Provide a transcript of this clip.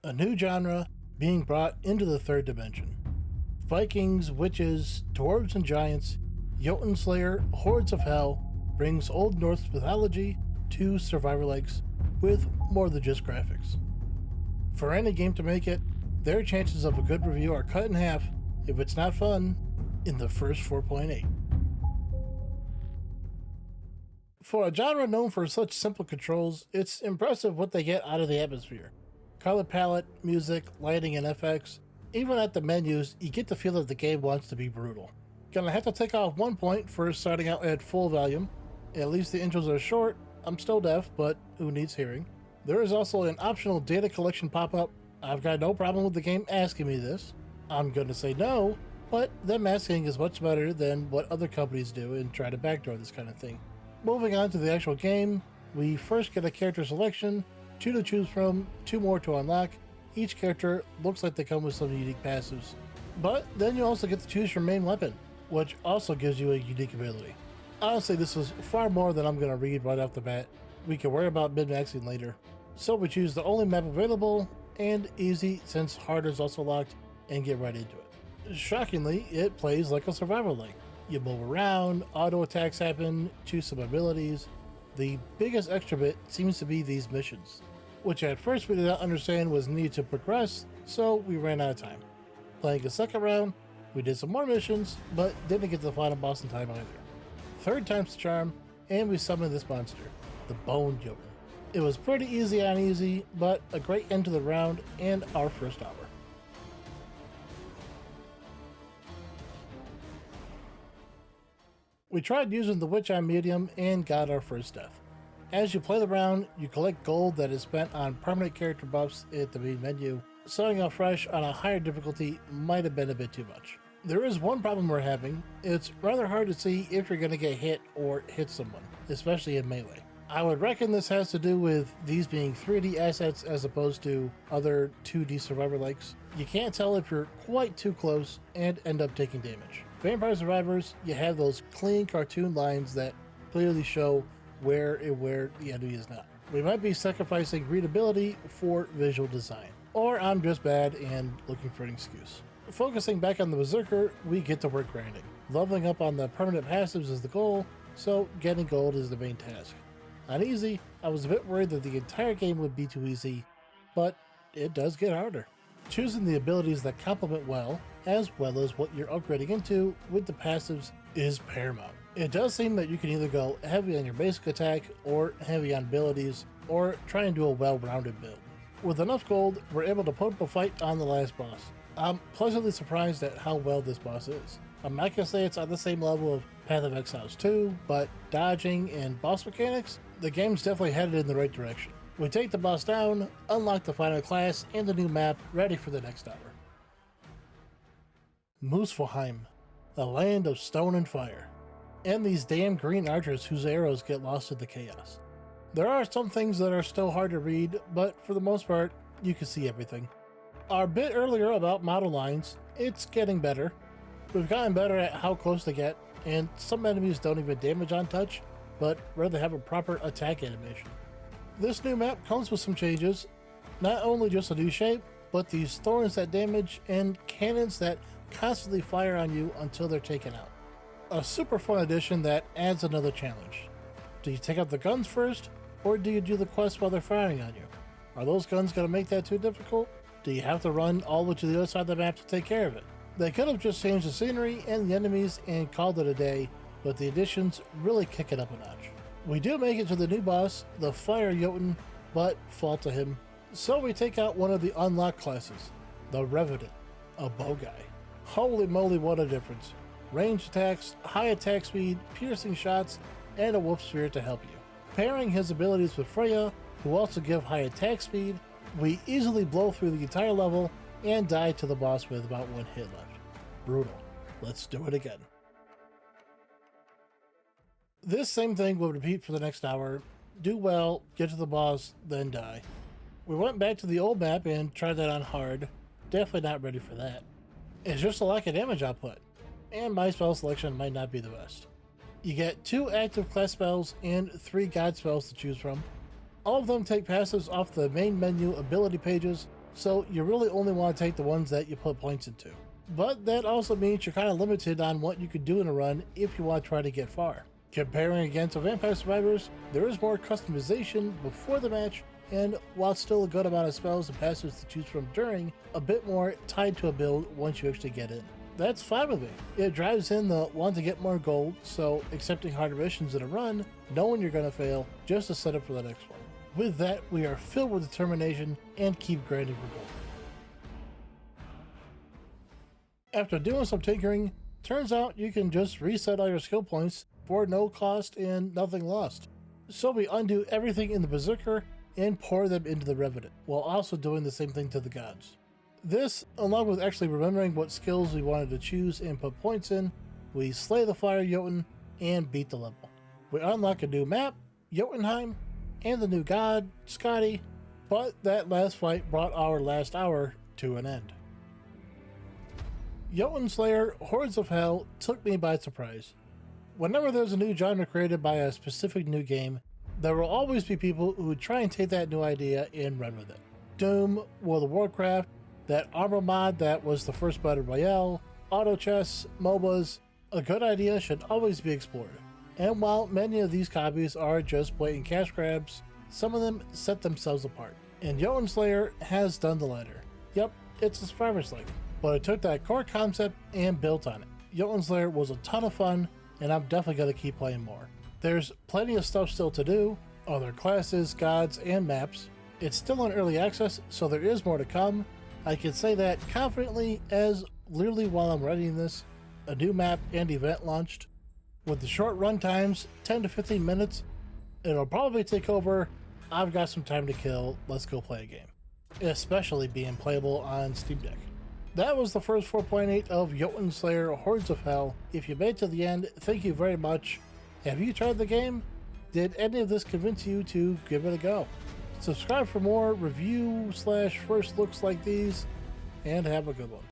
a new genre being brought into the third dimension. Vikings, witches, dwarves and giants, Jotunnslayer, Hordes of Hel brings Old Norse mythology to survivor-likes with more than just graphics. For any game to make it, their chances of a good review are cut in half if it's not fun in the first 4.8. For a genre known for such simple controls, it's impressive what they get out of the atmosphere. Color palette, music, lighting, and FX. Even at the menus, you get the feel that the game wants to be brutal. Gonna have to take off 1 point for starting out at full volume. At least the intros are short. I'm still deaf, but who needs hearing? There is also an optional data collection pop-up. I've got no problem with the game asking me this. I'm gonna say no, but them asking is much better than what other companies do and try to backdoor this kind of thing. Moving on to the actual game, we first get a character selection, 2 to choose from, 2 more to unlock. Each character looks like they come with some unique passives. But then you also get to choose your main weapon, which also gives you a unique ability. Honestly, this is far more than I'm going to read right off the bat. We can worry about min-maxing later. So we choose the only map available, and easy since hard is also locked, and get right into it. Shockingly, it plays like a survival-like. You move around, auto attacks happen, choose some abilities. The biggest extra bit seems to be these missions, which at first we did not understand was needed to progress, so we ran out of time. Playing a second round, we did some more missions, but didn't get to the final boss in time either. Third time's the charm, and we summoned this monster, the Bone Jotun. It was pretty easy on easy, but a great end to the round and our first hour. We tried using the Witch on medium and got our first death. As you play the round, you collect gold that is spent on permanent character buffs at the main menu. Starting off fresh on a higher difficulty might have been a bit too much. There is one problem we're having. It's rather hard to see if you're going to get hit or hit someone, especially in melee. I would reckon this has to do with these being 3D assets as opposed to other 2D survivor-likes. You can't tell if you're quite too close and end up taking damage. Vampire Survivors, you have those clean cartoon lines that clearly show where the enemy is not. We might be sacrificing readability for visual design. Or I'm just bad and looking for an excuse. Focusing back on the Berserker, we get to work grinding. Leveling up on the permanent passives is the goal, so getting gold is the main task. On easy, I was a bit worried that the entire game would be too easy, but it does get harder. Choosing the abilities that complement well as what you're upgrading into with the passives is paramount. It does seem that you can either go heavy on your basic attack or heavy on abilities, or try and do a well-rounded build. With enough gold, we're able to put up a fight on the last boss. I'm pleasantly surprised at how well this boss is. I'm not going to say it's on the same level of Path of Exiles 2, but dodging and boss mechanics, the game's definitely headed in the right direction. We take the boss down, unlock the final class and the new map, ready for the next hour. Muspelheim, a land of stone and fire, and these damn green archers whose arrows get lost in the chaos. There are some things that are still hard to read, but for the most part, you can see everything. Our bit earlier about model lines, it's getting better. We've gotten better at how close they get, and some enemies don't even damage on touch, but rather have a proper attack animation. This new map comes with some changes, not only just a new shape, but these thorns that damage and cannons that constantly fire on you until they're taken out. A super fun addition that adds another challenge. Do you take out the guns first, or do you do the quest while they're firing on you? Are those guns going to make that too difficult? Do you have to run all the way to the other side of the map to take care of it? They could have just changed the scenery and the enemies and called it a day, but the additions really kick it up a notch. We do make it to the new boss, the Fire Jotun, but fall to him. So we take out one of the unlocked classes, the Revenant, a bow guy. Holy moly, what a difference. Ranged attacks, high attack speed, piercing shots, and a wolf spirit to help you. Pairing his abilities with Freya, who also give high attack speed, we easily blow through the entire level and die to the boss with about 1 hit left. Brutal. Let's do it again. This same thing will repeat for the next hour. Do well, get to the boss, then die. We went back to the old map and tried that on hard. Definitely not ready for that. It's just a lack of damage output, and my spell selection might not be the best. You get 2 active class spells and 3 god spells to choose from. All of them take passives off the main menu ability pages, so you really only want to take the ones that you put points into. But that also means you're kind of limited on what you could do in a run if you want to try to get far. Comparing against the Vampire Survivors, there is more customization before the match, and while still a good amount of spells and passives to choose from during, a bit more tied to a build once you actually get in. That's fine with me. It drives in the want to get more gold, so accepting harder missions in a run, knowing you're going to fail, just to set up for the next one. With that, we are filled with determination and keep grinding for gold. After doing some tinkering, turns out you can just reset all your skill points for no cost and nothing lost. So we undo everything in the Berserker and pour them into the Revenant, while also doing the same thing to the gods. This, along with actually remembering what skills we wanted to choose and put points in, we slay the Fire Jotun and beat the level. We unlock a new map, Jotunheim, and the new god, Scotty, but that last fight brought our last hour to an end. Jotunnslayer Hordes of Hel took me by surprise. Whenever there's a new genre created by a specific new game, there will always be people who would try and take that new idea and run with it. Doom, World of Warcraft, that armor mod that was the first Battle Royale, auto chess, MOBAs, a good idea should always be explored. And while many of these copies are just blatant cash grabs, some of them set themselves apart. And Jotunnslayer has done the latter. Yep, it's a survivor's like, but it took that core concept and built on it. Jotunnslayer was a ton of fun, and I'm definitely going to keep playing more. There's plenty of stuff still to do, other classes, gods, and maps. It's still in early access, so there is more to come. I can say that confidently as literally while I'm writing this, a new map and event launched. With the short run times, 10 to 15 minutes, it'll probably take over. I've got some time to kill, let's go play a game. Especially being playable on Steam Deck. That was the first 4.8 of Jotunnslayer Hordes of Hel. If you made it to the end, thank you very much. Have you tried the game? Did any of this convince you to give it a go? Subscribe for more review/first looks like these, and have a good one.